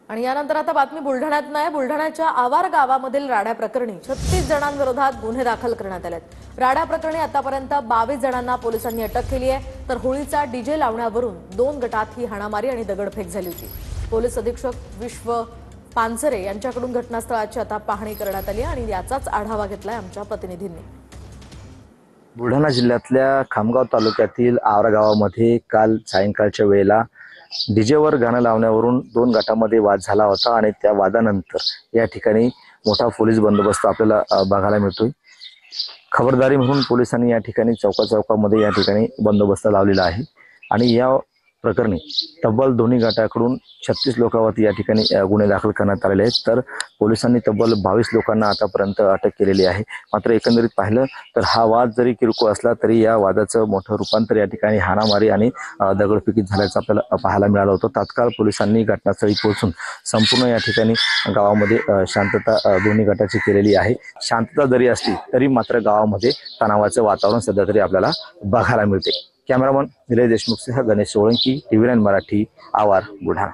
आणि यानंतर आता बातमी बुलढाण्यात नाही, बुलढाण्याच्या आवार गावामधील राडा प्रकरणी 36 जणांविरोधात गुन्हे दाखल करण्यात आलेत। राडा प्रकरणी आतापर्यंत 22 जणांना पोलिसांनी अटक केली आहे, तर होळीचा डीजे लावण्यावरून 2 गटात ही हाणामारी आणि दगडफेक झाली होती। पोलीस अधीक्षक विश्व पानसरे यांच्याकडून घटनास्थळाची आता पाहणी करण्यात आली आणि याचाच आढावा घेतलाय आमच्या प्रतिनिधींनी। बुलढाणा जिल्ह्यातल्या खामगाव तालुक्यातील आवरा गावामध्ये काल सायंकाळच्या वेळेला डीजेवर गाणं लावण्यावरून 2 गटामध्ये वाद झाला होता आणि त्या वादानंतर या ठिकाणी मोठा पोलीस बंदोबस्त आपल्याला बघायला मिळतोय। खबरदारी म्हणून पोलिसांनी या ठिकाणी चौकामध्ये या ठिकाणी बंदोबस्त लावलेला आहे आणि या प्रकरणी तब्बल दोन्ही गटाकडून 36 लोकांवरती या ठिकाणी गुन्हे दाखल करण्यात आलेले आहेत, तर पोलिसांनी तब्बल 22 लोकांना आतापर्यंत अटक केलेली आहे। मात्र एकंदरीत पाहिलं तर हा वाद जरी किरकोळ असला तरी या वादाचं मोठं रूपांतर या ठिकाणी हाणामारी आणि दगडफेकीत झाल्याचं आपल्याला पाहायला मिळालं होतं। तात्काळ पोलिसांनी घटनास्थळी पोहोचून संपूर्ण या ठिकाणी गावामध्ये शांतता दोन्ही गटाची केलेली आहे। शांतता जरी असली तरी मात्र गावामध्ये तणावाचं वातावरण सध्या तरी आपल्याला बघायला मिळते। कॅमेरामन निलेश देशमुखसह गणेश सोळंकी, TV9 मराठी, आवार, बुलढाणा।